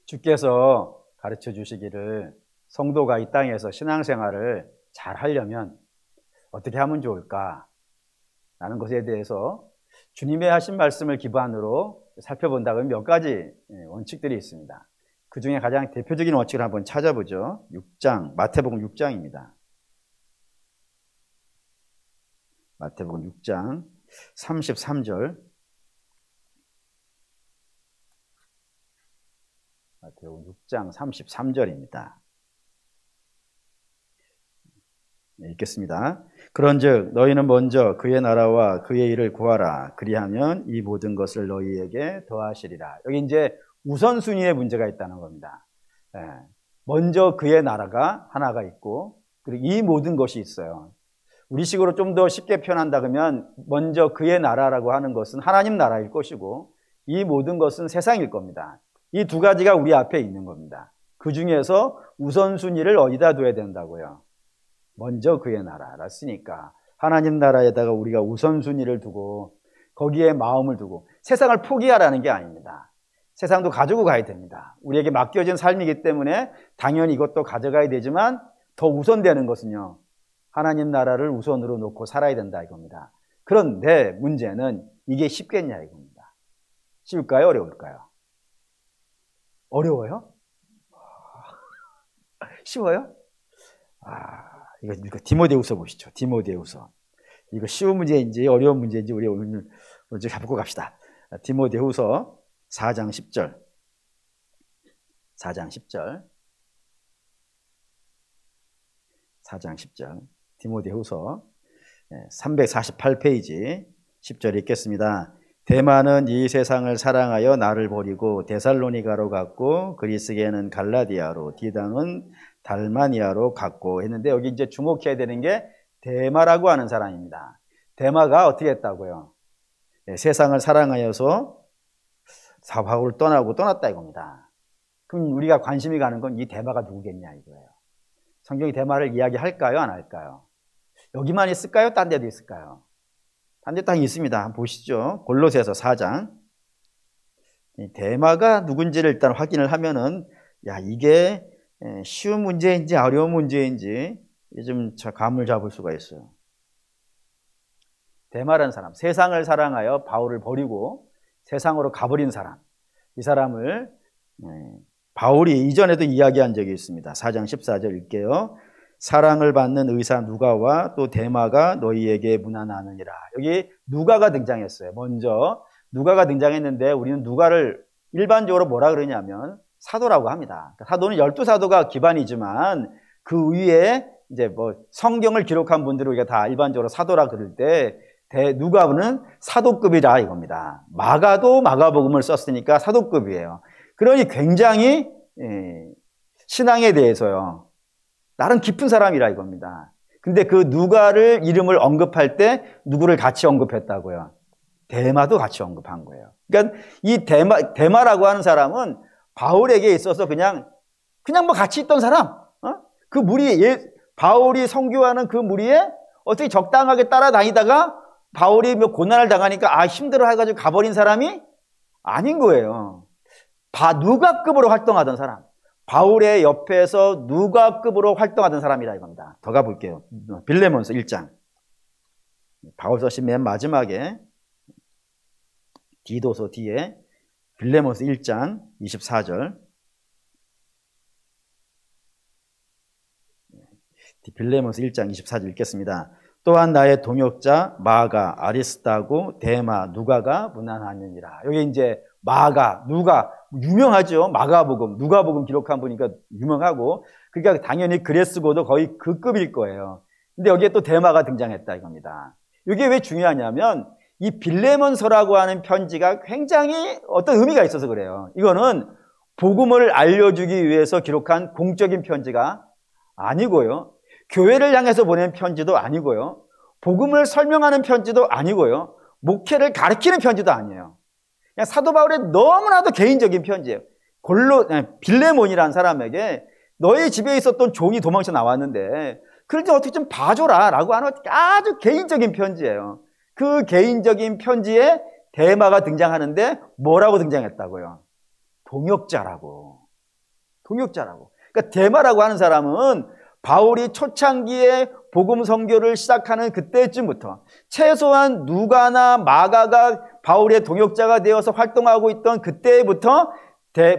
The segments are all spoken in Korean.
주께서 가르쳐 주시기를 성도가 이 땅에서 신앙생활을 잘 하려면 어떻게 하면 좋을까? 라는 것에 대해서 주님의 하신 말씀을 기반으로 살펴본다면 몇 가지 원칙들이 있습니다. 그 중에 가장 대표적인 원칙을 한번 찾아보죠. 6장, 마태복음 6장입니다. 마태복음 6장 33절. 마태복음 6장 33절입니다. 읽겠습니다. 그런즉 너희는 먼저 그의 나라와 그의 일을 구하라. 그리하면 이 모든 것을 너희에게 더하시리라. 여기 이제 우선순위의 문제가 있다는 겁니다. 먼저 그의 나라가 하나가 있고, 그리고 이 모든 것이 있어요. 우리식으로 좀 더 쉽게 표현한다 그러면 먼저 그의 나라라고 하는 것은 하나님 나라일 것이고, 이 모든 것은 세상일 겁니다. 이 두 가지가 우리 앞에 있는 겁니다. 그 중에서 우선순위를 어디다 둬야 된다고요? 먼저 그의 나라라 쓰니까 하나님 나라에다가 우리가 우선순위를 두고 거기에 마음을 두고, 세상을 포기하라는 게 아닙니다. 세상도 가지고 가야 됩니다. 우리에게 맡겨진 삶이기 때문에 당연히 이것도 가져가야 되지만 더 우선되는 것은요, 하나님 나라를 우선으로 놓고 살아야 된다 이겁니다. 그런데 문제는 이게 쉽겠냐 이겁니다. 쉬울까요? 어려울까요? 어려워요? 쉬워요? 이거 디모데후서 보시죠. 디모데후서. 이거 쉬운 문제인지 어려운 문제인지 우리 오늘 먼저 잡고 갑시다. 디모데후서 4장 10절. 4장 10절. 4장 10절. 디모데후서 348페이지 10절 읽겠습니다. 대마는 이 세상을 사랑하여 나를 버리고 데살로니가로 갔고, 그리스게는 갈라디아로, 디당은 달마니아로 갔고 했는데, 여기 이제 주목해야 되는 게 대마라고 하는 사람입니다. 대마가 어떻게 했다고요? 세상을 사랑하여서 바울을 떠났다 이겁니다. 그럼 우리가 관심이 가는 건 이 대마가 누구겠냐 이거예요. 성경이 대마를 이야기할까요? 안 할까요? 여기만 있을까요? 딴 데도 있을까요? 딴 데 딱 있습니다. 한번 보시죠. 골로새서 4장. 대마가 누군지를 일단 확인을 하면은, 이게 쉬운 문제인지 어려운 문제인지 좀 감을 잡을 수가 있어요. 대마라는 사람, 세상을 사랑하여 바울을 버리고 세상으로 가버린 사람, 이 사람을 바울이 이전에도 이야기한 적이 있습니다. 4장 14절 읽게요. 사랑을 받는 의사 누가와 또 데마가 너희에게 문안하느니라. 여기 누가가 등장했어요. 먼저 누가가 등장했는데, 우리는 누가를 일반적으로 뭐라 그러냐면 사도라고 합니다. 사도는 12사도가 기반이지만 그 위에 이제 성경을 기록한 분들을 우리가 다 일반적으로 사도라 그럴 때 누가는 사도급이라 이겁니다. 마가도 마가복음을 썼으니까 사도급이에요. 그러니 굉장히 신앙에 대해서요, 나름 깊은 사람이라 이겁니다. 근데 그 누가를 이름을 언급할 때 누구를 같이 언급했다고요? 데마도 같이 언급한 거예요. 그러니까 이 데마라고 하는 사람은 바울에게 있어서 그냥 같이 있던 사람, 그 무리에, 바울이 선교하는 그 무리에 어떻게 적당하게 따라다니다가 바울이 고난을 당하니까 힘들어 해가지고 가버린 사람이 아닌 거예요. 누가급으로 활동하던 사람, 바울의 옆에서 누가급으로 활동하던 사람이라 이겁니다. 더 가볼게요. 빌레몬서 1장. 바울 서신 맨 마지막에 디도서 뒤에 빌레몬서 1장 24절. 빌레몬서 1장 24절 읽겠습니다. 또한 나의 동역자 마가, 아리스타고, 데마, 누가가 문안하느니라. 여기 이제 마가, 누가 유명하죠. 마가복음, 누가복음 기록한 분이니까 유명하고, 그러니까 당연히 그레스고도 거의 그 급일 거예요. 근데 여기에 또 데마가 등장했다 이겁니다. 이게 왜 중요하냐면 이 빌레몬서라고 하는 편지가 굉장히 어떤 의미가 있어서 그래요. 이거는 복음을 알려주기 위해서 기록한 공적인 편지가 아니고요, 교회를 향해서 보낸 편지도 아니고요, 복음을 설명하는 편지도 아니고요, 목회를 가르치는 편지도 아니에요. 그냥 사도 바울의 너무나도 개인적인 편지예요. 빌레몬이라는 사람에게 너희 집에 있었던 종이 도망쳐 나왔는데 그럴 때 어떻게 좀 봐줘라 라고 하는 아주 개인적인 편지예요. 그 개인적인 편지에 데마가 등장하는데 뭐라고 등장했다고요? 동역자라고. 동역자라고. 그러니까 데마라고 하는 사람은 바울이 초창기에 복음 선교를 시작하는 그때쯤부터 최소한 누가나 마가가 바울의 동역자가 되어서 활동하고 있던 그때부터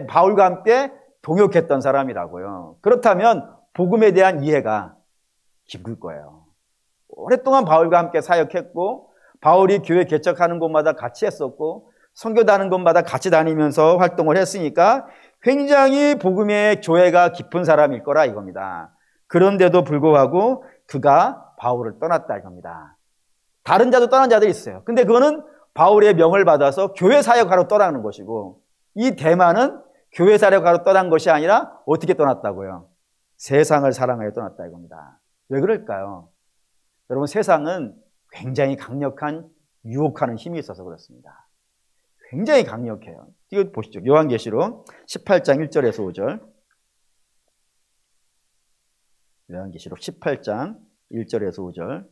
바울과 함께 동역했던 사람이라고요. 그렇다면 복음에 대한 이해가 깊을 거예요. 오랫동안 바울과 함께 사역했고 바울이 교회 개척하는 곳마다 같이 했었고 선교다는 곳마다 같이 다니면서 활동을 했으니까 굉장히 복음의 조예가 깊은 사람일 거라 이겁니다. 그런데도 불구하고 그가 바울을 떠났다 이겁니다. 다른 자도 떠난 자들이 있어요. 근데 그거는 바울의 명을 받아서 교회 사역하러 떠나는 것이고 이 데마는 교회 사역하러 떠난 것이 아니라 어떻게 떠났다고요? 세상을 사랑하여 떠났다 이겁니다. 왜 그럴까요? 여러분 세상은 굉장히 강력한 유혹하는 힘이 있어서 그렇습니다. 굉장히 강력해요. 이거 보시죠. 요한계시록 18장 1절에서 5절. 요한계시록 18장 1절에서 5절.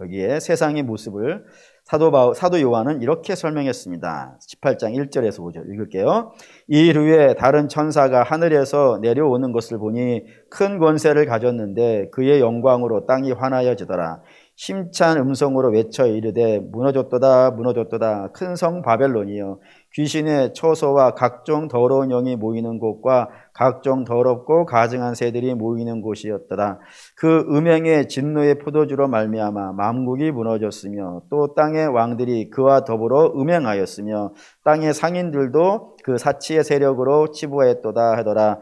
여기에 세상의 모습을 사도 요한은 이렇게 설명했습니다. 18장 1절에서 5절 읽을게요. 이 후에 다른 천사가 하늘에서 내려오는 것을 보니 큰 권세를 가졌는데 그의 영광으로 땅이 환하여지더라. 힘찬 음성으로 외쳐 이르되 무너졌도다 무너졌도다 큰 성 바벨론이여 귀신의 처소와 각종 더러운 영이 모이는 곳과 각종 더럽고 가증한 새들이 모이는 곳이었도다. 그 음행의 진노의 포도주로 말미암아 만국이 무너졌으며 또 땅의 왕들이 그와 더불어 음행하였으며 땅의 상인들도 그 사치의 세력으로 치부하였도다 하더라.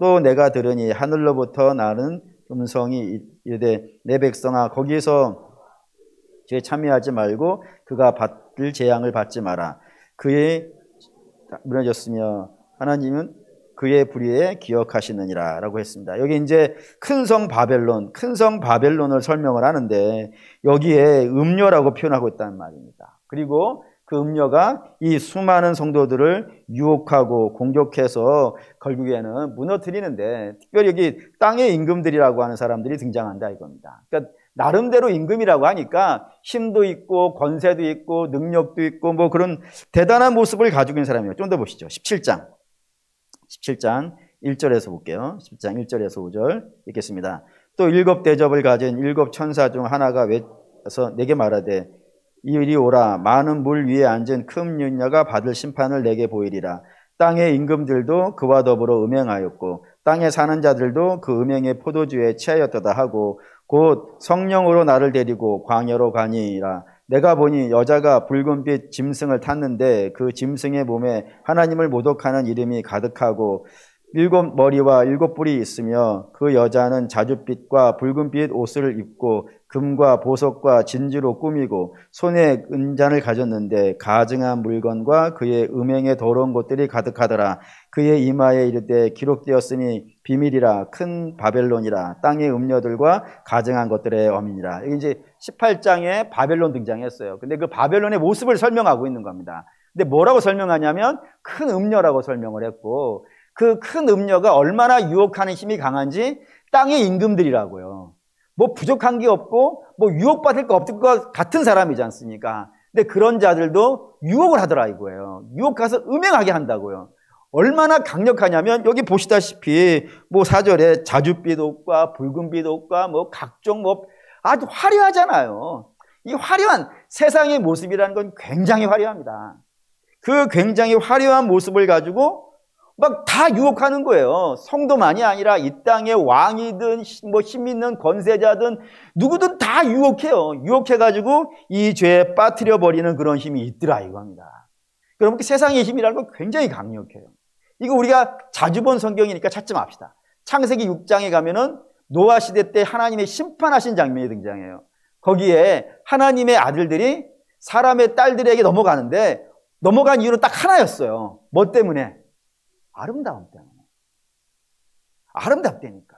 또 내가 들으니 하늘로부터 나는 음성이 이르되 내 백성아 거기서 죄에 참여하지 말고 그가 받을 재앙을 받지 마라. 그의 무너졌으며 하나님은 그의 불의에 기억하시느니라 라고 했습니다. 여기 이제 큰 성 바벨론을 설명을 하는데 여기에 음녀라고 표현하고 있다는 말입니다. 그리고 그 음녀가 이 수많은 성도들을 유혹하고 공격해서 결국에는 무너뜨리는데 특별히 여기 땅의 임금들이라고 하는 사람들이 등장한다 이겁니다. 그러니까 나름대로 임금이라고 하니까 힘도 있고 권세도 있고 능력도 있고 뭐 그런 대단한 모습을 가지고 있는 사람이에요. 좀 더 보시죠. 17장 1절에서 볼게요. 17장 1절에서 5절 읽겠습니다. 또 7 대접을 가진 7 천사 중 하나가 외쳐서 내게 말하되 이리 오라. 많은 물 위에 앉은 큰 윤녀가 받을 심판을 내게 보이리라. 땅의 임금들도 그와 더불어 음행하였고 땅에 사는 자들도 그 음행의 포도주에 취하였도다 하고 곧 성령으로 나를 데리고 광야로 가니라. 내가 보니 여자가 붉은빛 짐승을 탔는데 그 짐승의 몸에 하나님을 모독하는 이름이 가득하고 7 머리와 7 뿔이 있으며 그 여자는 자줏빛과 붉은빛 옷을 입고 금과 보석과 진주로 꾸미고 손에 은잔을 가졌는데 가증한 물건과 그의 음행의 더러운 것들이 가득하더라. 그의 이마에 이르되 기록되었으니 비밀이라 큰 바벨론이라 땅의 음녀들과 가증한 것들의 어민이라. 이제 18장에 바벨론 등장했어요. 근데 그 바벨론의 모습을 설명하고 있는 겁니다. 근데 뭐라고 설명하냐면 큰 음녀라고 설명을 했고 그 큰 음녀가 얼마나 유혹하는 힘이 강한지 땅의 임금들이라고요. 뭐 부족한 게 없고 뭐 유혹받을 거 없을 것 같은 사람이지 않습니까? 근데 그런 자들도 유혹을 하더라 이거예요. 유혹해서 음행하게 한다고요. 얼마나 강력하냐면 여기 보시다시피 뭐 4절에 자줏빛 옷과 붉은빛 옷과 뭐 각종 뭐 아주 화려하잖아요. 이 화려한 세상의 모습이라는 건 굉장히 화려합니다. 그 굉장히 화려한 모습을 가지고 막 다 유혹하는 거예요. 성도만이 아니라 이 땅의 왕이든 뭐 힘 있는 권세자든 누구든 다 유혹해요. 유혹해가지고 이 죄에 빠뜨려 버리는 그런 힘이 있더라 이겁니다. 여러분 세상의 힘이라는 건 굉장히 강력해요. 이거 우리가 자주 본 성경이니까 찾지 맙시다. 창세기 6장에 가면은 노아 시대 때 하나님의 심판하신 장면이 등장해요. 거기에 하나님의 아들들이 사람의 딸들에게 넘어가는데 넘어간 이유는 딱 하나였어요. 뭐 때문에? 아름다움 때문에. 아름답다니까.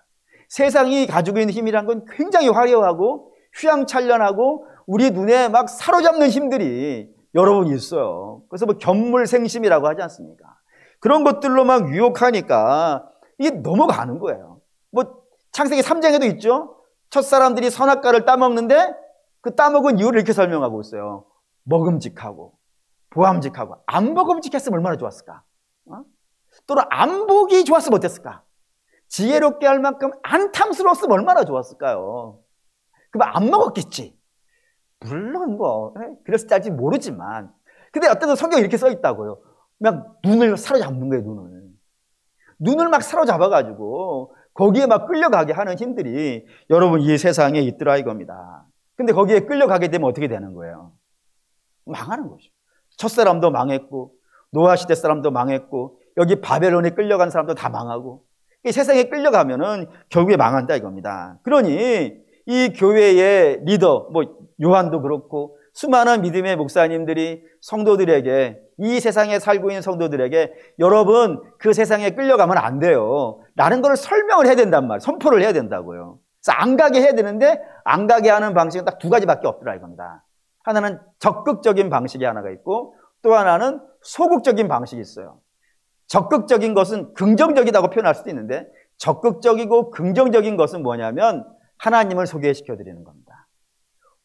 세상이 가지고 있는 힘이란 건 굉장히 화려하고 휘황찬란하고 우리 눈에 막 사로잡는 힘들이 여러분 있어요. 그래서 뭐 견물생심이라고 하지 않습니까? 그런 것들로 막 유혹하니까 이게 넘어가는 거예요. 뭐 창세기 3장에도 있죠. 첫사람들이 선악과를 따먹는데 그 따먹은 이유를 이렇게 설명하고 있어요. 먹음직하고 보암직하고. 안 먹음직했으면 얼마나 좋았을까? 또는 안 보기 좋았으면 어땠을까? 지혜롭게 할 만큼 안 탐스러웠으면 얼마나 좋았을까요? 그럼 안 먹었겠지. 물론 그랬을지 알지 모르지만, 근데 어떤 성경에 이렇게 써 있다고요. 그냥 눈을 사로잡는 거예요. 눈을 막 사로잡아가지고 거기에 막 끌려가게 하는 힘들이 여러분 이 세상에 있더라 이겁니다. 근데 거기에 끌려가게 되면 어떻게 되는 거예요? 망하는 거죠. 첫사람도 망했고 노아 시대 사람도 망했고 여기 바벨론에 끌려간 사람도 다 망하고, 이 세상에 끌려가면은 결국에 망한다 이겁니다. 그러니 이 교회의 리더, 요한도 그렇고 수많은 믿음의 목사님들이 성도들에게, 이 세상에 살고 있는 성도들에게 여러분 그 세상에 끌려가면 안 돼요 라는 걸 설명을 해야 된단 말이에요. 선포를 해야 된다고요. 그래서 안 가게 해야 되는데 안 가게 하는 방식은 딱 두 가지밖에 없더라 이겁니다. 하나는 적극적인 방식이 하나가 있고 또 하나는 소극적인 방식이 있어요. 적극적인 것은 긍정적이라고 표현할 수도 있는데, 적극적이고 긍정적인 것은 뭐냐면 하나님을 소개시켜 드리는 겁니다.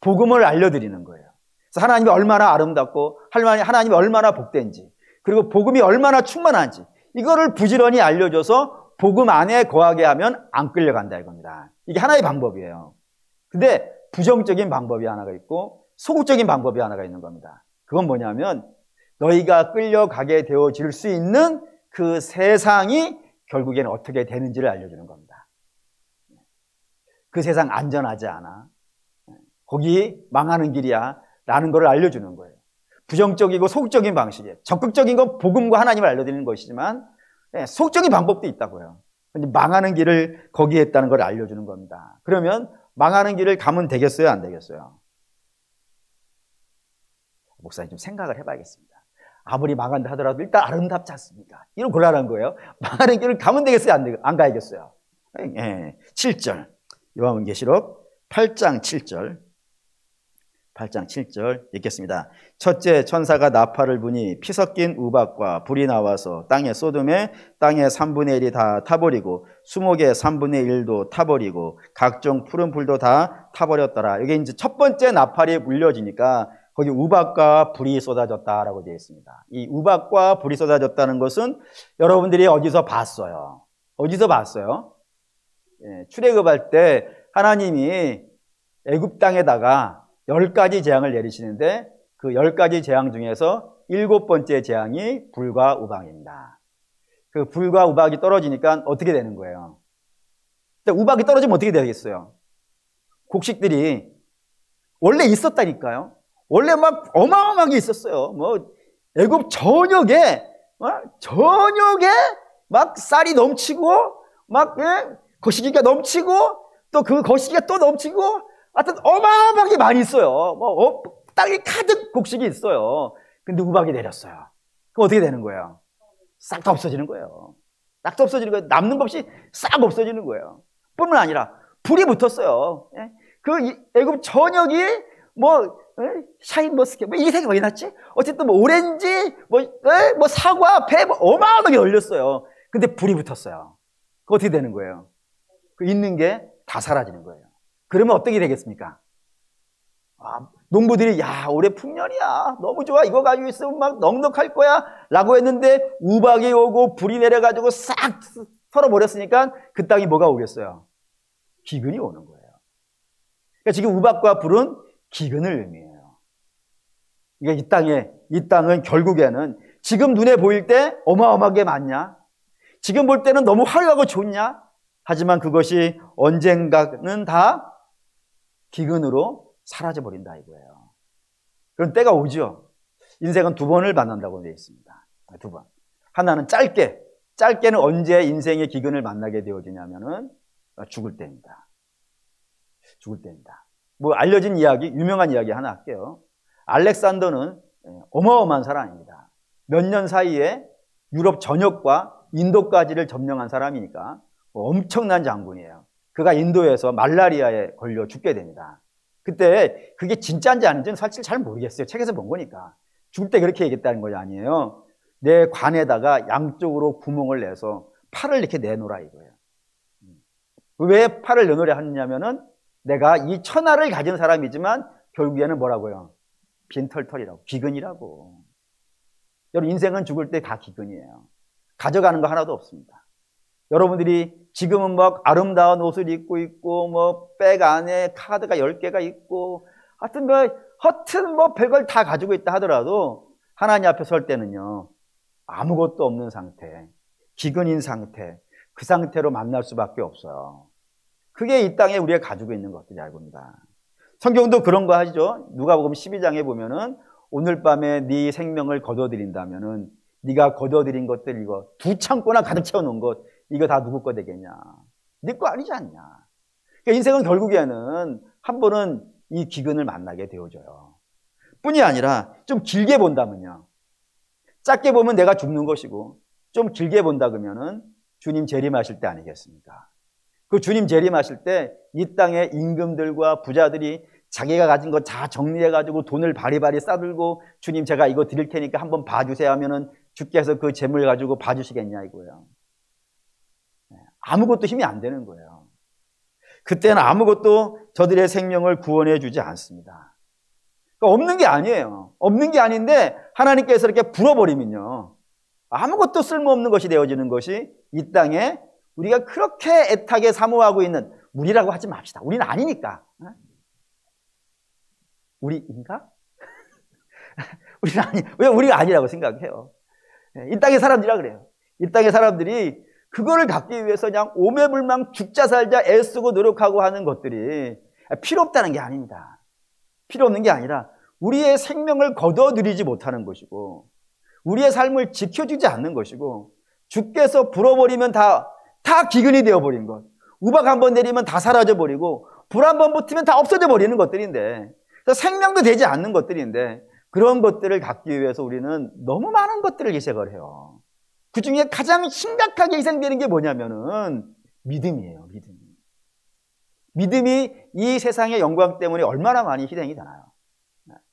복음을 알려드리는 거예요. 그래서 하나님이 얼마나 아름답고 하나님이 얼마나 복된지, 그리고 복음이 얼마나 충만한지 이거를 부지런히 알려줘서 복음 안에 거하게 하면 안 끌려간다 이겁니다. 이게 하나의 방법이에요. 근데 부정적인 방법이 하나가 있고 소극적인 방법이 하나가 있는 겁니다. 그건 뭐냐면 너희가 끌려가게 되어질 수 있는 그 세상이 결국에는 어떻게 되는지를 알려주는 겁니다. 그 세상 안전하지 않아. 거기 망하는 길이야 라는 걸 알려주는 거예요. 부정적이고 소극적인 방식이에요. 적극적인 건 복음과 하나님을 알려드리는 것이지만 소극적인 방법도 있다고요. 망하는 길을 거기에 있다는 걸 알려주는 겁니다. 그러면 망하는 길을 가면 되겠어요? 안 되겠어요? 목사님 좀 생각을 해봐야겠습니다. 아무리 망한다 하더라도 일단 아름답지 않습니까? 이런 곤란한 거예요. 망하는 길을 가면 되겠어요? 안 가야겠어요? 7절 요한계시록 8장 7절 읽겠습니다. 첫째 천사가 나팔을 부니 피 섞인 우박과 불이 나와서 땅에 쏟음에 땅의 3분의 1이 다 타버리고 수목의 3분의 1도 타버리고 각종 푸른 풀도 다 타버렸더라. 이게 이제 첫 번째 나팔이 울려지니까 거기 우박과 불이 쏟아졌다라고 되어 있습니다. 이 우박과 불이 쏟아졌다는 것은 여러분들이 어디서 봤어요? 출애굽할 때 하나님이 애굽 땅에다가 10가지 재앙을 내리시는데 그 10가지 재앙 중에서 7번째 재앙이 불과 우박입니다. 그 불과 우박이 떨어지니까 어떻게 되는 거예요? 우박이 떨어지면 어떻게 되겠어요? 곡식들이 원래 있었다니까요. 원래 막 어마어마하게 있었어요. 애굽 전역에 막 쌀이 넘치고 막 거시기가 넘치고 또 그 거시기가 또 넘치고 하여튼 어마어마하게 많이 있어요. 땅이 가득 곡식이 있어요. 근데 우박이 내렸어요. 그럼 어떻게 되는 거예요? 싹 다 없어지는 거예요. 남는 것 없이 싹 없어지는 거예요. 뿐만 아니라 불이 붙었어요. 그 애굽 전역이 샤인머스켓 이 색이 많이 났지? 어쨌든 오렌지 사과 배 어마어마하게 열렸어요. 근데 불이 붙었어요. 그 어떻게 되는 거예요? 그 있는 게 다 사라지는 거예요. 그러면 어떻게 되겠습니까? 농부들이 올해 풍년이야 너무 좋아 이거 가지고 있으면 막 넉넉할 거야 라고 했는데 우박이 오고 불이 내려가지고 싹 털어버렸으니까 그 땅이 뭐가 오겠어요? 기근이 오는 거예요. 그러니까 지금 우박과 불은 기근을 의미해요. 그러니까 이 땅은 결국에는 지금 눈에 보일 때 어마어마하게 많냐? 지금 볼 때는 너무 화려하고 좋냐? 하지만 그것이 언젠가는 다 기근으로 사라져버린다 이거예요. 그런 때가 오죠. 인생은 2번을 만난다고 되어 있습니다. 2번. 하나는 짧게는 언제 인생의 기근을 만나게 되어지냐면은 죽을 때입니다. 알려진 이야기, 유명한 이야기 하나 할게요. 알렉산더는 어마어마한 사람입니다. 몇 년 사이에 유럽 전역과 인도까지를 점령한 사람이니까 엄청난 장군이에요. 그가 인도에서 말라리아에 걸려 죽게 됩니다. 그때 그게 진짜인지 아닌지는 사실 잘 모르겠어요. 책에서 본 거니까. 죽을 때 그렇게 얘기했다는 거 아니에요. 내 관에다가 양쪽으로 구멍을 내서 팔을 이렇게 내놓으라 이거예요. 왜 팔을 내놓으려 하느냐면은 내가 이 천하를 가진 사람이지만 결국에는 뭐라고요? 빈털털이라고, 기근이라고. 여러분 인생은 죽을 때 다 기근이에요. 가져가는 거 하나도 없습니다. 여러분들이 지금은 막 아름다운 옷을 입고 있고, 뭐, 백 안에 카드가 10개가 있고, 하여튼 뭐 별걸 다 가지고 있다 하더라도, 하나님 앞에 설 때는요, 아무것도 없는 상태, 기근인 상태, 그 상태로 만날 수밖에 없어요. 그게 이 땅에 우리가 가지고 있는 것들이라고 봅니다. 성경도 그런 거 하죠. 누가복음 12장에 보면은 오늘 밤에 네 생명을 거둬들인다면은 네가 거둬들인 것들 이거 두 창고나 가득 채워놓은 것 이거 다 누구 거 되겠냐? 네 거 아니지 않냐? 그러니까 인생은 결국에는 한 번은 이 기근을 만나게 되어져요. 뿐이 아니라 좀 길게 본다면요. 짧게 보면 내가 죽는 것이고 좀 길게 본다 그러면은 주님 재림하실 때 아니겠습니까? 그 주님 재림하실 때 이 땅의 임금들과 부자들이 자기가 가진 거 다 정리해가지고 돈을 바리바리 싸들고 주님 제가 이거 드릴 테니까 한번 봐주세요 하면은 주께서 그 재물 가지고 봐주시겠냐 이거예요. 아무것도 힘이 안 되는 거예요. 그때는 아무것도 저들의 생명을 구원해 주지 않습니다. 그러니까 없는 게 아니에요. 없는 게 아닌데 하나님께서 이렇게 불어버리면요. 아무것도 쓸모없는 것이 되어지는 것이 이 땅에 우리가 그렇게 애타게 사모하고 있는 우리라고 하지 맙시다. 우리는 아니니까. 우리인가? 우리는 아니, 왜 우리가 아니라고 생각해요? 이 땅의 사람들이라 그래요. 이 땅의 사람들이 그거를 갖기 위해서 그냥 오매불망 죽자 살자 애쓰고 노력하고 하는 것들이 필요 없다는 게 아닙니다. 필요 없는 게 아니라 우리의 생명을 거둬들이지 못하는 것이고 우리의 삶을 지켜주지 않는 것이고 주께서 불어버리면 다 기근이 되어버린 것, 우박 한번 내리면 다 사라져버리고 불 한번 붙으면 다 없어져 버리는 것들인데 생명도 되지 않는 것들인데 그런 것들을 갖기 위해서 우리는 너무 많은 것들을 희생을 해요. 그 중에 가장 심각하게 희생되는 게 뭐냐면은 믿음이에요. 믿음이 이 세상의 영광 때문에 얼마나 많이 희생이 되나요?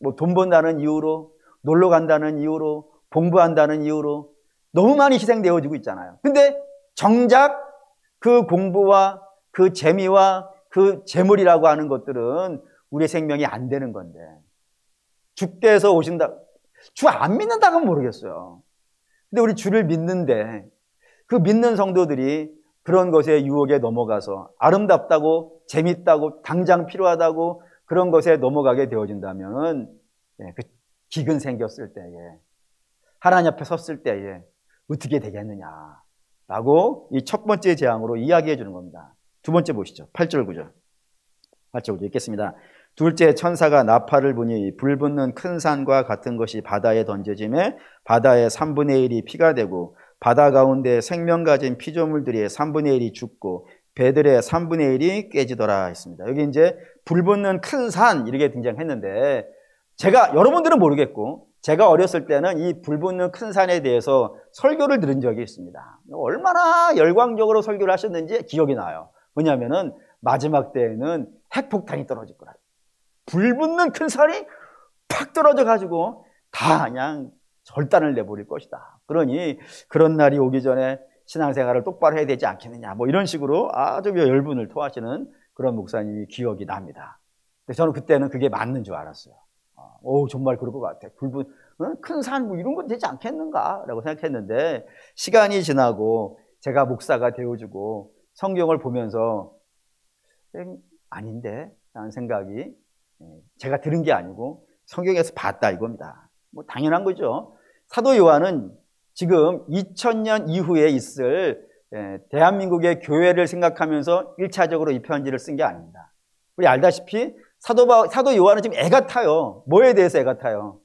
뭐 돈 번다는 이유로, 놀러 간다는 이유로, 공부한다는 이유로 너무 많이 희생되어지고 있잖아요. 근데 정작 그 공부와 그 재미와 그 재물이라고 하는 것들은 우리의 생명이 안 되는 건데 주께서 오신다. 주 안 믿는다고는 모르겠어요. 근데 우리 주를 믿는데 그 믿는 성도들이 그런 것에 유혹에 넘어가서 아름답다고 재밌다고 당장 필요하다고 그런 것에 넘어가게 되어진다면 그 기근 생겼을 때에 하나님 앞에 섰을 때에 어떻게 되겠느냐라고 이 첫 번째 재앙으로 이야기해 주는 겁니다. 두 번째 보시죠. 8절 9절. 8절 9절 읽겠습니다. 둘째 천사가 나팔을 부니 불붙는 큰 산과 같은 것이 바다에 던져지매 바다의 3분의 1이 피가 되고 바다 가운데 생명 가진 피조물들이 3분의 1이 죽고 배들의 3분의 1이 깨지더라 했습니다. 여기 이제 불붙는 큰 산 이렇게 등장했는데 여러분들은 모르겠고 제가 어렸을 때는 이 불붙는 큰 산에 대해서 설교를 들은 적이 있습니다. 얼마나 열광적으로 설교를 하셨는지 기억이 나요. 뭐냐면은 마지막 때에는 핵폭탄이 떨어질 거라. 불붙는 큰 산이 팍 떨어져 가지고 다 그냥 절단을 내버릴 것이다. 그러니 그런 날이 오기 전에 신앙생활을 똑바로 해야 되지 않겠느냐 뭐 이런 식으로 아주 열분을 토하시는 그런 목사님이 기억이 납니다. 근데 저는 그때는 그게 맞는 줄 알았어요. 정말 그럴 것 같아. 큰 산 뭐 이런 건 되지 않겠는가 라고 생각했는데 시간이 지나고 제가 목사가 되어주고 성경을 보면서 아닌데 라는 생각이 제가 들은 게 아니고 성경에서 봤다 이겁니다. 뭐 당연한 거죠. 사도 요한은 지금 2000년 이후에 있을 대한민국의 교회를 생각하면서 1차적으로 이 편지를 쓴 게 아닙니다. 우리 알다시피 사도 요한은 지금 애가 타요. 뭐에 대해서 애가 타요?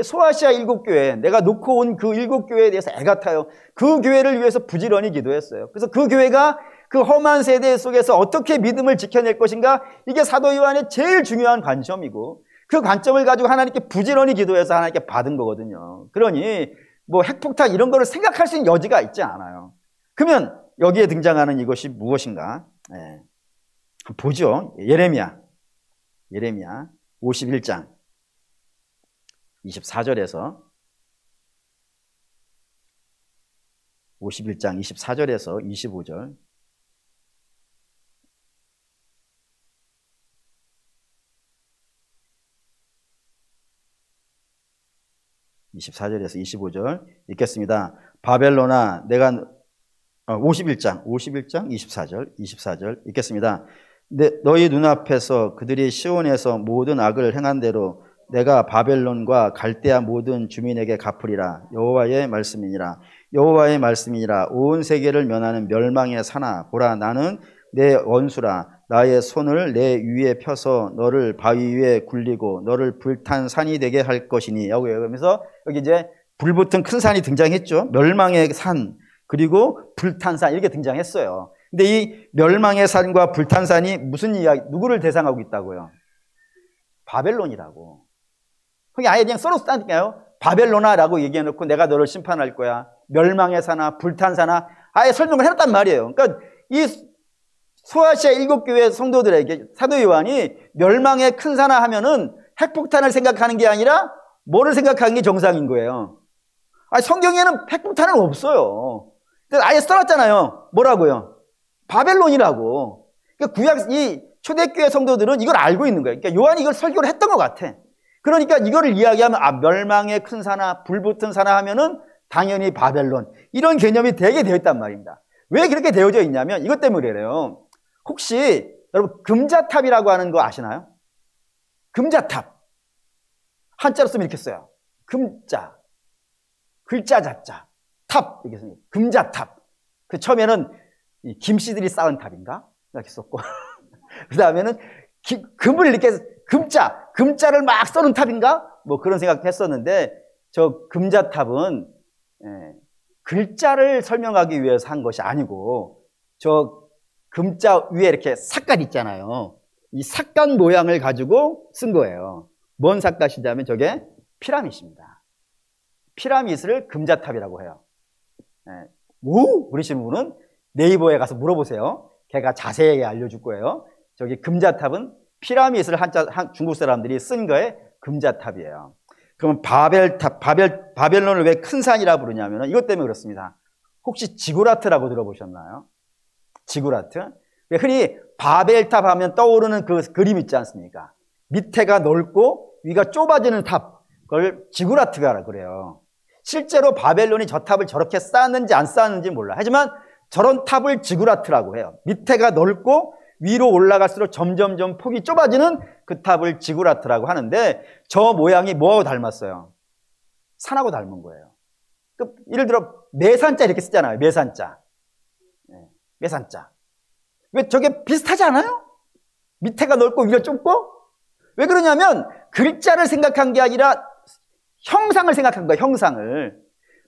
소아시아 7교회, 내가 놓고 온 그 7교회에 대해서 애가 타요. 그 교회를 위해서 부지런히 기도했어요. 그래서 그 교회가 그 험한 세대 속에서 어떻게 믿음을 지켜낼 것인가, 이게 사도 요한의 제일 중요한 관점이고 그 관점을 가지고 하나님께 부지런히 기도해서 하나님께 받은 거거든요. 그러니 뭐 핵폭탄 이런 거를 생각할 수 있는 여지가 있지 않아요. 그러면 여기에 등장하는 이것이 무엇인가? 보죠. 예레미야 51장 24절에서 51장 24절에서 25절. 24절에서 25절 읽겠습니다. 바벨론아 내가 51장 24절 읽겠습니다. 너희 눈앞에서 그들이 시온에서 모든 악을 행한 대로 내가 바벨론과 갈대아 모든 주민에게 갚으리라. 여호와의 말씀이니라. 여호와의 말씀이니라. 온 세계를 면하는 멸망의 산아 보라 나는 내 원수라. 나의 손을 내 위에 펴서 너를 바위 위에 굴리고 너를 불탄 산이 되게 할 것이니. 그러면서 여기 이제 불붙은 큰 산이 등장했죠. 멸망의 산 그리고 불탄 산 이렇게 등장했어요. 근데 이 멸망의 산과 불탄 산이 무슨 이야기, 누구를 대상하고 있다고요? 바벨론이라고. 그게 아예 그냥 써놓았다니까요. 바벨론아라고 얘기해놓고 내가 너를 심판할 거야. 멸망의 산아, 불탄 산아 아예 설명을 해놨단 말이에요. 그러니까 이 소아시아 7교회 성도들에게 사도 요한이 멸망의 큰 산아 하면은 핵폭탄을 생각하는 게 아니라 뭐를 생각하는 게 정상인 거예요. 성경에는 핵폭탄은 없어요. 아예 써놨잖아요. 뭐라고요? 바벨론이라고. 그러니까 구약 이 초대교회 성도들은 이걸 알고 있는 거예요. 그러니까 요한이 이걸 설교를 했던 것 같아. 그러니까 이거를 이야기하면 멸망의 큰 산하, 불붙은 산하 하면은 당연히 바벨론. 이런 개념이 되게 되어 있단 말입니다. 왜 그렇게 되어져 있냐면 이것 때문에 그래요. 혹시 여러분 금자탑이라고 하는 거 아시나요? 금자탑. 한자로 쓰면 이렇게 써요. 금자. 글자 자자. 탑. 이렇게 씁니다. 금자탑. 그 처음에는 이 김씨들이 쌓은 탑인가? 이렇게 썼고. 그 다음에는 금을 이렇게 금자를 막 써는 탑인가? 뭐 그런 생각도 했었는데 저 금자탑은 글자를 설명하기 위해서 한 것이 아니고 저 금자 위에 이렇게 삿갓 있잖아요. 이 삿갓 모양을 가지고 쓴 거예요. 뭔 삿갓이냐면 저게 피라밋입니다. 피라밋을 금자탑이라고 해요. 오? 그러시는 분은 네이버에 가서 물어보세요. 걔가 자세하게 알려줄 거예요. 저기 금자탑은 피라밋을 중국 사람들이 쓴 거에 금자탑이에요. 그럼 바벨론을 왜 큰 산이라 부르냐면 이것 때문에 그렇습니다. 혹시 지구라트라고 들어보셨나요? 지구라트? 흔히 바벨탑 하면 떠오르는 그 그림 있지 않습니까? 밑에가 넓고 위가 좁아지는 탑, 그걸 지구라트가 그래요. 실제로 바벨론이 저 탑을 저렇게 쌓았는지 안 쌓았는지 몰라. 하지만 저런 탑을 지구라트라고 해요. 밑에가 넓고 위로 올라갈수록 점점점 폭이 좁아지는 그 탑을 지구라트라고 하는데 저 모양이 뭐하고 닮았어요? 산하고 닮은 거예요. 예를 들어 매산자 이렇게 쓰잖아요. 매산자. 매산자. 왜 저게 비슷하지 않아요? 밑에가 넓고 위가 좁고? 왜 그러냐면 글자를 생각한 게 아니라 형상을 생각한 거예요. 형상을.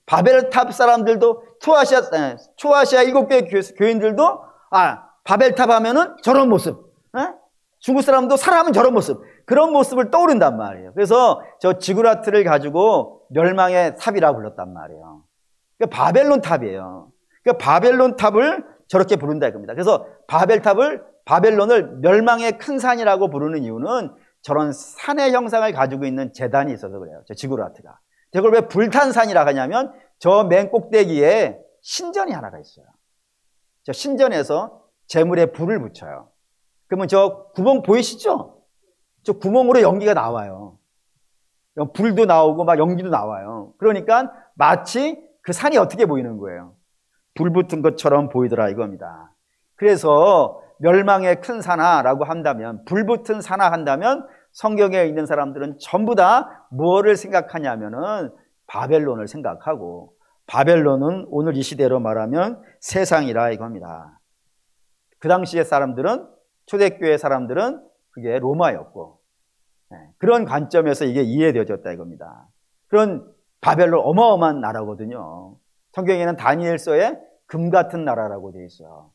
바벨탑 사람들도 초아시아 7교회 교인들도 바벨탑 하면은 저런 모습. 중국 사람도 사람은 저런 모습. 그런 모습을 떠오른단 말이에요. 그래서 저 지구라트를 가지고 멸망의 탑이라고 불렀단 말이에요. 그러니까 바벨론 탑이에요. 그러니까 바벨론 탑을 저렇게 부른다 이겁니다. 그래서 바벨론을 멸망의 큰 산이라고 부르는 이유는 저런 산의 형상을 가지고 있는 제단이 있어서 그래요. 저 지구라트가. 그걸 왜 불탄산이라고 하냐면 저 맨 꼭대기에 신전이 하나가 있어요. 저 신전에서 재물에 불을 붙여요. 그러면 저 구멍 보이시죠? 저 구멍으로 연기가 나와요. 불도 나오고 막 연기도 나와요. 그러니까 마치 그 산이 어떻게 보이는 거예요? 불 붙은 것처럼 보이더라 이겁니다. 그래서 멸망의 큰 산하라고 한다면, 불 붙은 산하 한다면 성경에 있는 사람들은 전부 다 뭐를 생각하냐면은 바벨론을 생각하고, 바벨론은 오늘 이 시대로 말하면 세상이라 이겁니다. 그 당시의 사람들은, 초대교회 사람들은 그게 로마였고, 그런 관점에서 이게 이해되어졌다 이겁니다. 그런 바벨론 어마어마한 나라거든요. 성경에는 다니엘서에 금 같은 나라라고 되어 있어요.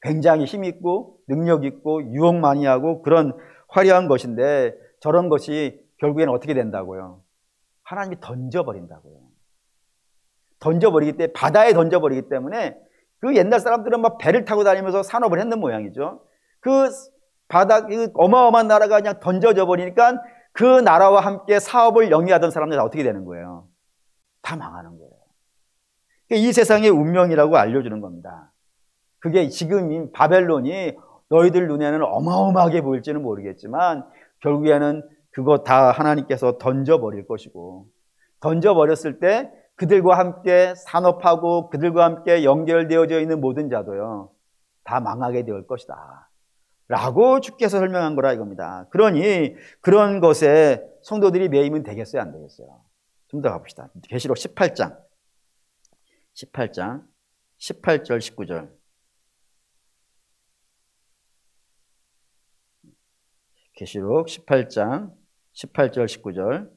굉장히 힘있고 능력있고 유혹 많이 하고 그런 화려한 것인데, 저런 것이 결국에는 어떻게 된다고요? 하나님이 던져버린다고요. 던져버리기 때문에, 바다에 던져버리기 때문에 그 옛날 사람들은 막 배를 타고 다니면서 산업을 했는 모양이죠. 그 바다, 그 어마어마한 나라가 그냥 던져져 버리니까 그 나라와 함께 사업을 영위하던 사람들 다 어떻게 되는 거예요? 다 망하는 거예요. 이 세상의 운명이라고 알려주는 겁니다. 그게 지금 바벨론이 너희들 눈에는 어마어마하게 보일지는 모르겠지만 결국에는 그거 다 하나님께서 던져버릴 것이고, 던져버렸을 때 그들과 함께 산업하고 그들과 함께 연결되어져 있는 모든 자도요, 다 망하게 될 것이다 라고 주께서 설명한 거라 이겁니다. 그러니 그런 것에 성도들이 매이면 되겠어요, 안 되겠어요? 좀 더 가봅시다. 계시록 18장 18절 19절. 계시록 18장 18절 19절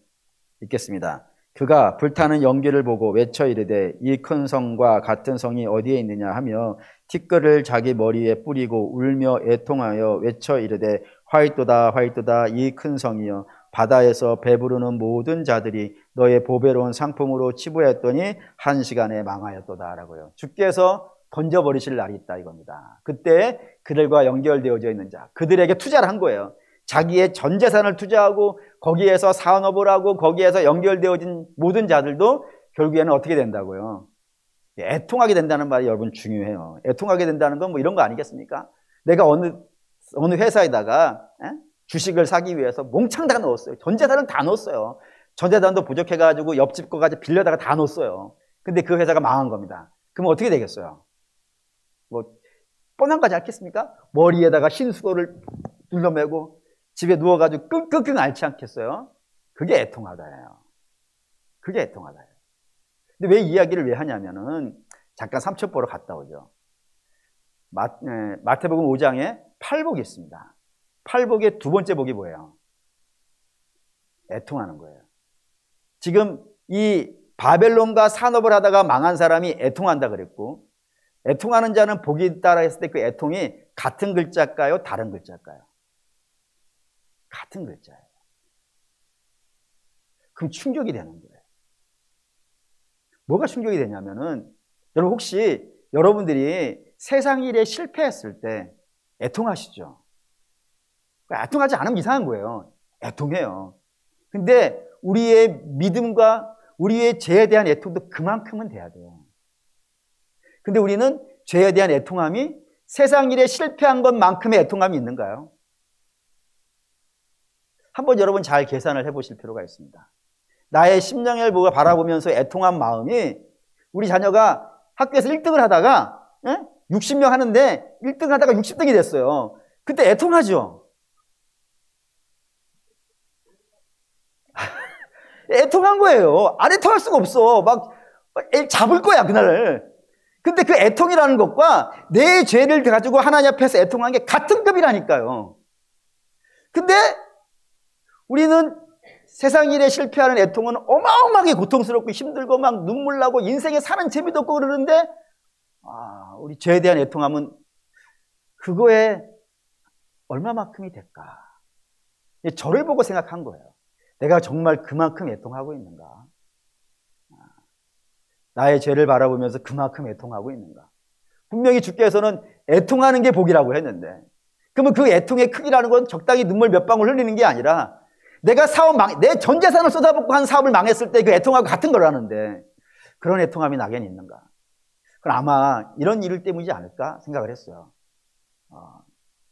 읽겠습니다. 그가 불타는 연기를 보고 외쳐 이르되 이 큰 성과 같은 성이 어디에 있느냐 하며 티끌을 자기 머리에 뿌리고 울며 애통하여 외쳐 이르되 화이토다 화이토다 이 큰 성이여 바다에서 배부르는 모든 자들이 너의 보배로운 상품으로 치부했더니 한 시간에 망하였도다 라고요. 주께서 던져버리실 날이 있다 이겁니다. 그때 그들과 연결되어져 있는 자, 그들에게 투자를 한 거예요. 자기의 전 재산을 투자하고 거기에서 산업을 하고 거기에서 연결되어진 모든 자들도 결국에는 어떻게 된다고요? 애통하게 된다는 말이 여러분 중요해요. 애통하게 된다는 건 뭐 이런 거 아니겠습니까? 내가 어느 회사에다가 주식을 사기 위해서 몽창 다 넣었어요. 전 재산을 다 넣었어요. 전 재산도 부족해가지고 옆집 거까지 빌려다가 다 넣었어요. 근데 그 회사가 망한 겁니다. 그럼 어떻게 되겠어요? 뭐 뻔한 거지 않겠습니까? 머리에다가 흰 수건을 둘러매고 집에 누워가지고 끙끙 앓지 않겠어요? 그게 애통하다예요. 그게 애통하다예요. 근데 왜 이야기를 왜 하냐면은 잠깐 삼척 보러 갔다 오죠. 마태복음 5장에 팔복이 있습니다. 팔복의 두 번째 복이 뭐예요? 애통하는 거예요. 지금 이 바벨론과 산업을 하다가 망한 사람이 애통한다 그랬고, 애통하는 자는 복이 있다 했을 때 그 애통이 같은 글자일까요? 다른 글자일까요? 같은 글자예요. 그럼 충격이 되는 거예요. 뭐가 충격이 되냐면은, 여러분 혹시 여러분들이 세상 일에 실패했을 때 애통하시죠? 애통하지 않으면 이상한 거예요. 애통해요. 근데 우리의 믿음과 우리의 죄에 대한 애통도 그만큼은 돼야 돼요. 근데 우리는 죄에 대한 애통함이 세상 일에 실패한 것만큼의 애통함이 있는가요? 한번 여러분 잘 계산을 해보실 필요가 있습니다. 나의 심령을 바라보면서 애통한 마음이 우리 자녀가 학교에서 1등을 하다가 60명 하는데 1등 하다가 60등이 됐어요. 그때 애통하죠? 애통한 거예요. 안 애통할 수가 없어. 막 잡을 거야 그날을. 근데 그 애통이라는 것과 내 죄를 가지고 하나님 앞에서 애통한 게 같은 급이라니까요. 근데 우리는 세상 일에 실패하는 애통은 어마어마하게 고통스럽고 힘들고 막 눈물 나고 인생에 사는 재미도 없고 그러는데, 우리 죄에 대한 애통함은 그거에 얼마만큼이 될까? 저를 보고 생각한 거예요. 내가 정말 그만큼 애통하고 있는가? 나의 죄를 바라보면서 그만큼 애통하고 있는가? 분명히 주께서는 애통하는 게 복이라고 했는데, 그러면 그 애통의 크기라는 건 적당히 눈물 몇 방울 흘리는 게 아니라 내가 내 전 재산을 쏟아붓고 한 사업을 망했을 때 그 애통하고 같은 거라는데, 그런 애통함이 나겐 있는가? 그럼 아마 이런 일 때문이지 않을까 생각을 했어요.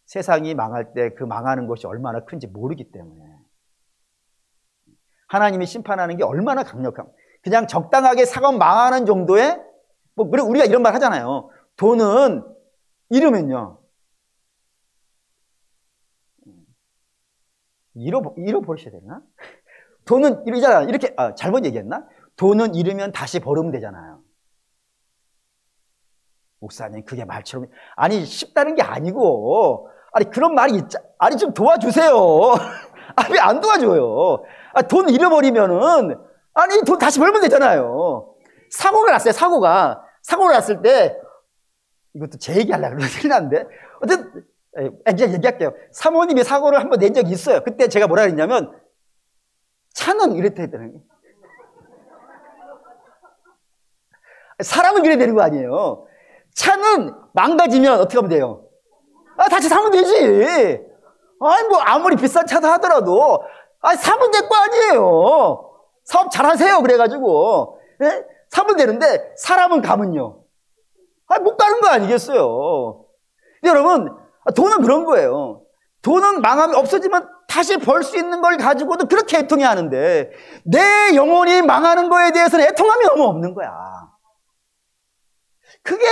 세상이 망할 때 그 망하는 것이 얼마나 큰지 모르기 때문에. 하나님이 심판하는 게 얼마나 강력함. 그냥 적당하게 사건 망하는 정도의, 우리가 이런 말 하잖아요. 돈은 잃으면요, 잃어버리셔야 되나? 돈은 이러잖아. 이렇게, 잘못 얘기했나? 돈은 잃으면 다시 벌으면 되잖아요. 목사님, 그게 말처럼, 아니, 쉽다는 게 아니고, 아니, 그런 말이 아니, 좀 도와주세요. 왜 안 도와줘요? 돈 잃어버리면은, 아니, 돈 다시 벌면 되잖아요. 사고가 났어요, 사고가 났을 때, 이것도 제 얘기하려고 그러면 큰일 났는데, 어쨌든, 이제 얘기할게요. 사모님이 사고를 한번 낸 적이 있어요. 그때 제가 뭐라 그랬냐면, 차는 이랬다 했더니, 사람은 그래야 되는 거 아니에요. 차는 망가지면 어떻게 하면 돼요? 다시 사면 되지. 아무리 비싼 차도 하더라도, 사면 될 거 아니에요. 사업 잘 하세요. 그래가지고, 사면 되는데, 사람은 가면요. 못 가는 거 아니겠어요. 여러분, 돈은 그런 거예요. 돈은 망하면 없어지면 다시 벌 수 있는 걸 가지고도 그렇게 애통해 하는데 내 영혼이 망하는 거에 대해서는 애통함이 너무 없는 거야. 그게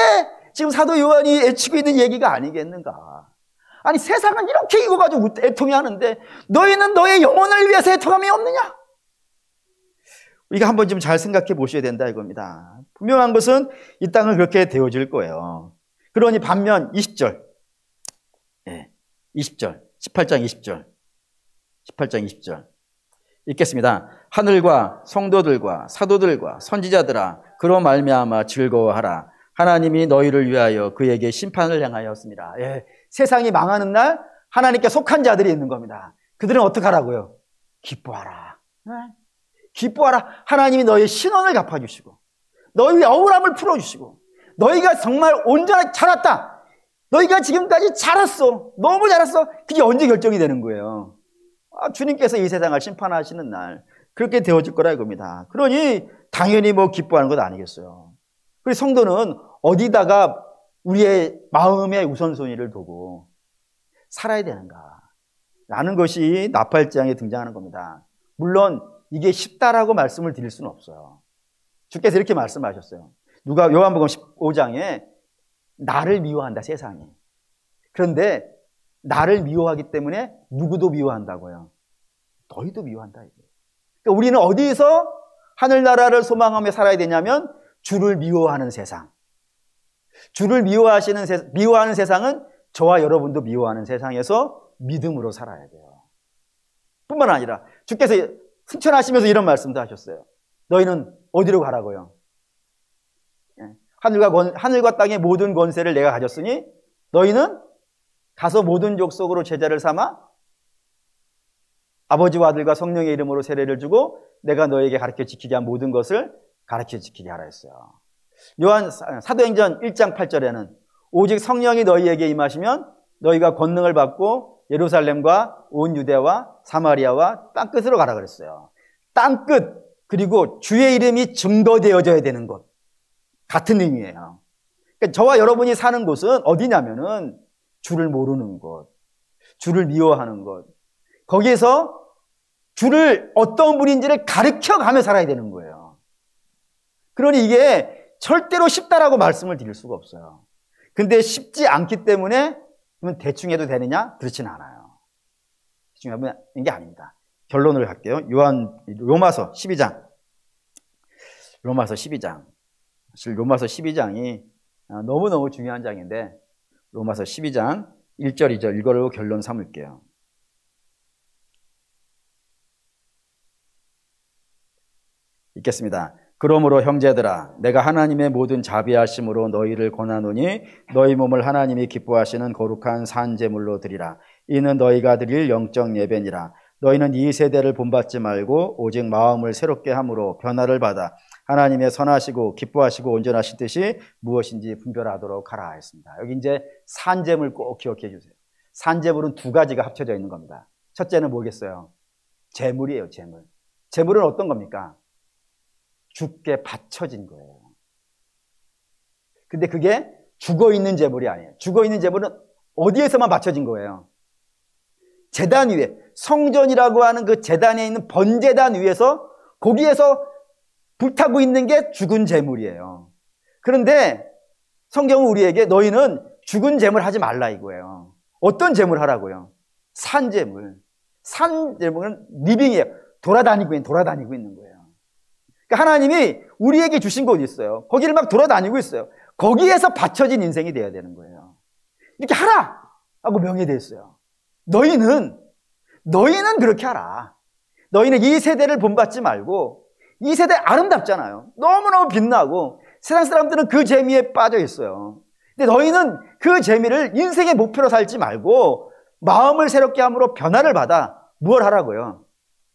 지금 사도 요한이 애치고 있는 얘기가 아니겠는가. 아니 세상은 이렇게 이거가지고 애통해 하는데 너희는 너의 영혼을 위해서 애통함이 없느냐? 우리가 한번 좀 잘 생각해 보셔야 된다 이겁니다. 분명한 것은 이 땅은 그렇게 되어질 거예요. 그러니 반면 20절 20절 18장 20절 18장 20절 읽겠습니다. 하늘과 성도들과 사도들과 선지자들아 그로 말미암아 즐거워하라. 하나님이 너희를 위하여 그에게 심판을 행하였습니다. 세상이 망하는 날 하나님께 속한 자들이 있는 겁니다. 그들은 어떻게 하라고요? 기뻐하라. 기뻐하라. 하나님이 너희의 신원을 갚아주시고 너희의 억울함을 풀어주시고 너희가 정말 온전하게 자랐다. 너희가 지금까지 자랐어. 너무 자랐어. 그게 언제 결정이 되는 거예요? 주님께서 이 세상을 심판하시는 날 그렇게 되어질 거라 이겁니다. 그러니 당연히 뭐 기뻐하는 것 아니겠어요. 그리고 성도는 어디다가 우리의 마음의 우선순위를 두고 살아야 되는가 라는 것이 나팔장에 등장하는 겁니다. 물론 이게 쉽다라고 말씀을 드릴 수는 없어요. 주께서 이렇게 말씀하셨어요. 요한복음 15장에 나를 미워한다 세상이. 그런데 나를 미워하기 때문에 누구도 미워한다고요. 너희도 미워한다. 그러니까 우리는 어디서 하늘나라를 소망하며 살아야 되냐면 주를 미워하는 세상. 주를 미워하는 세상은 저와 여러분도 미워하는 세상에서 믿음으로 살아야 돼요. 뿐만 아니라 주께서 승천하시면서 이런 말씀도 하셨어요. 너희는 어디로 가라고요? 하늘과 땅의 모든 권세를 내가 가졌으니 너희는 가서 모든 족속으로 제자를 삼아 아버지와 아들과 성령의 이름으로 세례를 주고 내가 너에게 가르쳐 지키게 한 모든 것을 가르쳐 지키게 하라 했어요. 사도행전 1장 8절에는 오직 성령이 너희에게 임하시면 너희가 권능을 받고 예루살렘과 온 유대와 사마리아와 땅끝으로 가라 그랬어요. 땅끝 그리고 주의 이름이 증거되어져야 되는 곳 같은 의미예요. 그러니까 저와 여러분이 사는 곳은 어디냐면은 주를 모르는 곳, 주를 미워하는 곳, 거기에서 주를 어떤 분인지를 가르쳐가며 살아야 되는 거예요. 그러니 이게 절대로 쉽다라고 말씀을 드릴 수가 없어요. 근데 쉽지 않기 때문에 대충 해도 되느냐? 그렇진 않아요. 대충 하는 게 아닙니다. 결론을 할게요. 로마서 12장. 사실 로마서 12장이 너무너무 중요한 장인데 로마서 12장 1절 2절 이거로 결론 삼을게요. 읽겠습니다. 그러므로 형제들아 내가 하나님의 모든 자비하심으로 너희를 권하노니 너희 몸을 하나님이 기뻐하시는 거룩한 산 제물로 드리라. 이는 너희가 드릴 영적 예배니라. 너희는 이 세대를 본받지 말고 오직 마음을 새롭게 함으로 변화를 받아 하나님의 선하시고 기뻐하시고 온전하신 뜻이 무엇인지 분별하도록 하라 했습니다. 여기 이제 산제물 꼭 기억해 주세요. 산제물은 두 가지가 합쳐져 있는 겁니다. 첫째는 뭐겠어요? 제물이에요, 제물. 제물은 어떤 겁니까? 주께 바쳐진 거예요. 근데 그게 죽어있는 제물이 아니에요. 죽어있는 제물은 어디에서만 바쳐진 거예요? 제단 위에, 성전이라고 하는 그 제단에 있는 번제단 위에서 거기에서 불타고 있는 게 죽은 제물이에요. 그런데 성경은 우리에게 너희는 죽은 제물 하지 말라 이거예요. 어떤 제물 하라고요? 산 제물. 산 제물은 리빙이에요. 돌아다니고 있는 거예요. 그러니까 하나님이 우리에게 주신 곳이 있어요. 거기를 막 돌아다니고 있어요. 거기에서 바쳐진 인생이 돼야 되는 거예요. 이렇게 하라! 하고 명예됐어요. 너희는 그렇게 하라. 너희는 이 세대를 본받지 말고 이 세대 아름답잖아요. 너무너무 빛나고 세상 사람들은 그 재미에 빠져 있어요. 근데 너희는 그 재미를 인생의 목표로 살지 말고 마음을 새롭게 함으로 변화를 받아 무엇을 하라고요?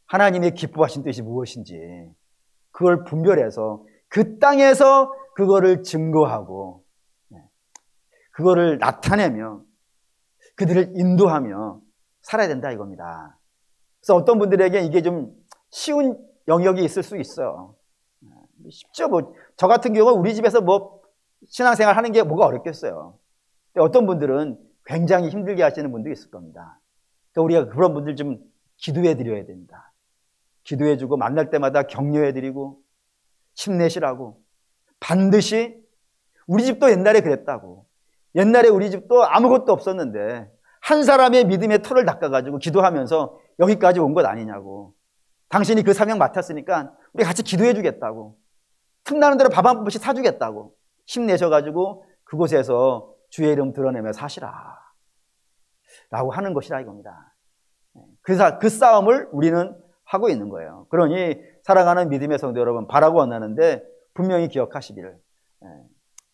하나님의 기뻐하신 뜻이 무엇인지 그걸 분별해서 그 땅에서 그거를 증거하고 그거를 나타내며 그들을 인도하며 살아야 된다 이겁니다. 그래서 어떤 분들에게 이게 좀 쉬운 영역이 있을 수 있어요. 쉽죠. 저 같은 경우는 우리 집에서 신앙생활 하는 게 뭐가 어렵겠어요. 어떤 분들은 굉장히 힘들게 하시는 분도 있을 겁니다. 그러니까 우리가 그런 분들 좀 기도해 드려야 됩니다. 기도해 주고 만날 때마다 격려해 드리고 힘내시라고. 반드시 우리 집도 옛날에 그랬다고. 옛날에 우리 집도 아무것도 없었는데 한 사람의 믿음의 털을 닦아가지고 기도하면서 여기까지 온 것 아니냐고. 당신이 그 사명 맡았으니까 우리 같이 기도해 주겠다고. 틈나는 대로 밥 한 번씩 사주겠다고. 힘내셔가지고 그곳에서 주의 이름 드러내며 사시라 라고 하는 것이라 이겁니다. 그 싸움을 우리는 하고 있는 거예요. 그러니 사랑하는 믿음의 성도 여러분, 바라고 원하는데 분명히 기억하시기를,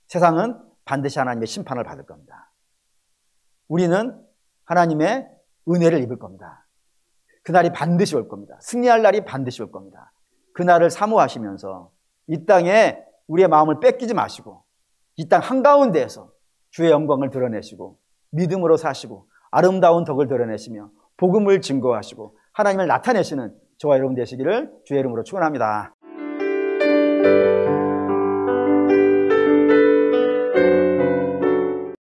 세상은 반드시 하나님의 심판을 받을 겁니다. 우리는 하나님의 은혜를 입을 겁니다. 그날이 반드시 올 겁니다. 승리할 날이 반드시 올 겁니다. 그날을 사모하시면서 이 땅에 우리의 마음을 뺏기지 마시고 이 땅 한가운데에서 주의 영광을 드러내시고 믿음으로 사시고 아름다운 덕을 드러내시며 복음을 증거하시고 하나님을 나타내시는 저와 여러분 되시기를 주의 이름으로 축원합니다.